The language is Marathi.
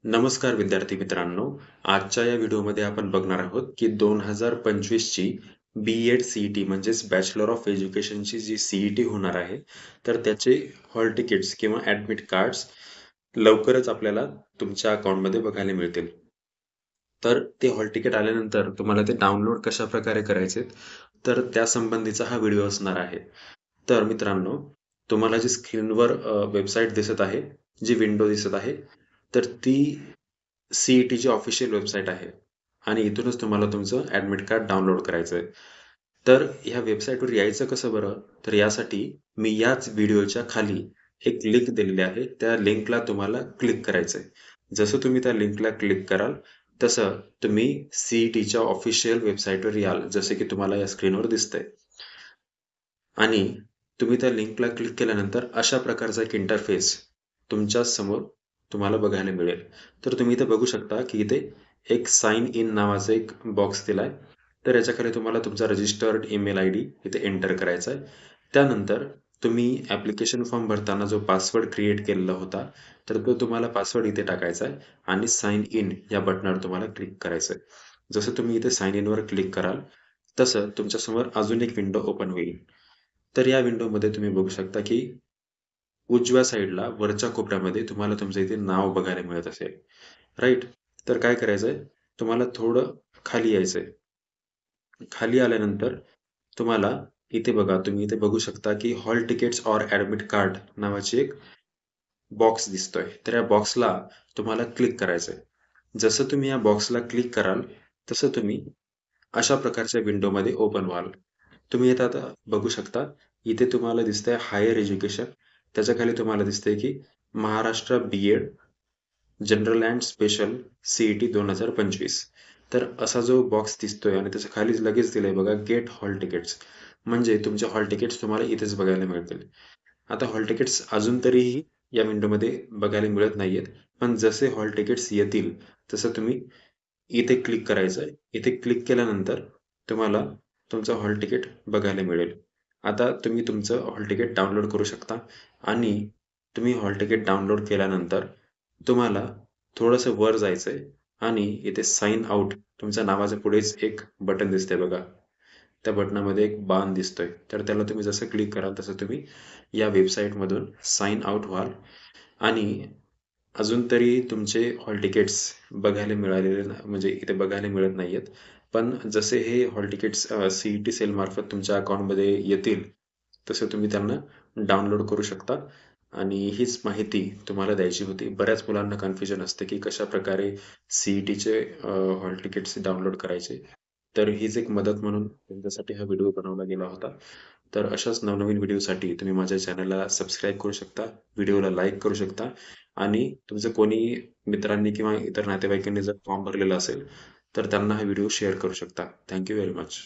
नमस्कार विद्यार्थी मित्रांनो. आजच्या या व्हिडिओमध्ये आपण बघणार आहोत की 2025 ची बी-एड सी-ई-टी म्हणजेच बॅचलर ऑफ एज्युकेशनची जी सी-ई-टी होणार आहे, तर त्याचे हॉल तिकीट्स किंवा ॲडमिट कार्ड्स लवकरच आपल्याला तुमच्या अकाउंटमध्ये बघायला मिळतील. तर ते हॉल तिकीट आल्यानंतर तुम्हाला ते डाउनलोड कशाप्रकारे करायचे, तर त्यासंबंधीचा हा व्हिडिओ असणार आहे. तर मित्रांनो, तुम्हाला जी स्क्रीनवर वेबसाईट दिसत आहे, जी विंडो दिसत आहे, तर ती सी-ई-टीची ऑफिशियल वेबसाईट आहे आणि इथूनच तुम्हाला तुमचं ॲडमिट कार्ड डाउनलोड करायचं आहे. तर ह्या वेबसाईटवर यायचं कसं बरं? तर यासाठी मी याच व्हिडिओच्या खाली एक लिंक दिलेली आहे. त्या लिंकला तुम्हाला क्लिक करायचं आहे. जसं तुम्ही त्या लिंकला क्लिक कराल, तसं तुम्ही सी-ई-टीच्या ऑफिशियल वेबसाईटवर याल, जसे की तुम्हाला या स्क्रीनवर दिसतंय. आणि तुम्ही त्या लिंकला क्लिक केल्यानंतर अशा प्रकारचा एक इंटरफेस तुमच्या समोर तुम्हाला बघायला मिळेल. तर तुम्ही इथे बघू शकता की इथे एक साइन इन नावाचा एक बॉक्स दिलाय. तर याच्याखाली तुम्हाला तुमचा रजिस्टर्ड ईमेल आयडी इथे एंटर करायचा आहे. त्यानंतर तुम्ही ॲप्लिकेशन फॉर्म भरताना जो पासवर्ड क्रिएट केलेला होता, तर तो तुम्हाला पासवर्ड इथे टाकायचा आहे आणि साइन इन या बटनावर तुम्हाला क्लिक करायचं आहे. जसं तुम्ही इथे साइन इनवर क्लिक कराल, तसं तुमच्यासमोर अजून एक विंडो ओपन होईल. तर या विंडोमध्ये तुम्ही बघू शकता की उजव्या साईडला वरच्या कोपऱ्यामध्ये तुम्हाला तुमचं इथे नाव बघायला मिळत असेल, राईट? तर काय करायचंय, तुम्हाला थोडं खाली यायचंय. खाली आल्यानंतर तुम्हाला इथे बघा, तुम्ही इथे बघू शकता की hall tickets or admit card नावाची एक बॉक्स दिसतोय. तर या बॉक्सला तुम्हाला क्लिक करायचंय. जसं तुम्ही या बॉक्सला क्लिक कराल, तसं तुम्ही अशा प्रकारच्या विंडोमध्ये ओपन व्हाल. तुम्ही इथं आता बघू शकता, इथे तुम्हाला दिसतंय हायर एज्युकेशन. त्याच्याखाली तुम्हाला दिसतंय की Maharashtra B.Ed general and special CET 2025. तर असा जो बॉक्स दिसतोय आणि त्याच्या खाली लगेच दिलंय बघा, गेट हॉल तिकीट्स. म्हणजे तुमचे हॉल तिकीट्स तुम्हाला इथेच बघायला मिळतील. आता हॉल तिकीट्स अजून तरीही या विंडोमध्ये बघायला मिळत नाहीयेत. पण जसे हॉल तिकीट्स येतील, तसं तुम्ही इथे क्लिक करायचं आहे. इथे क्लिक केल्यानंतर तुम्हाला तुमचं हॉल तिकीट बघायला मिळेल. आता तुम्ही तुमचं हॉल तिकीट डाउनलोड करू शकता आणि तुम्ही हॉल तिकीट डाउनलोड केल्यानंतर तुम्हाला थोडंसं वर जायचं आहे आणि इथे साइन आउट तुमच्या नावाच्या पुढेच एक बटन दिसतंय बघा. त्या बटनामध्ये एक बाण दिसतोय. तर त्याला तुम्ही जसं क्लिक कराल, तसं तुम्ही या वेबसाईटमधून साइन आउट व्हाल आणि अजून तरी तुमचे हॉल तिकीट्स बघायला मिळालेले म्हणजे इथे बघायला मिळत नाहीयेत. पण जसे हे हॉल तिकीट्स सी-ई-टी सेल मार्फत तुमच्या अकाउंटमध्ये येतील, तसे तुम्ही त्यांना डाउनलोड करू शकता. आणि हीच माहिती तुम्हाला द्यायची होती. बऱ्याच मुलांना कन्फ्युजन असते की कशाप्रकारे सी-ई-टीचे हॉल तिकीट्स डाउनलोड करायचे. तर हीच एक मदत म्हणून तुमच्यासाठी हा व्हिडिओ बनवला गेला होता. तर अशाच नवनवीन व्हिडिओसाठी तुम्ही माझ्या चॅनलला सबस्क्राईब करू शकता, व्हिडिओला लाईक करू शकता आणि तुमचं कोणी मित्रांनी किंवा इतर नातेवाईकांनी जर फॉर्म भरलेला असेल, तर त्यांना हा व्हिडिओ शेअर करू शकता. Thank you very much.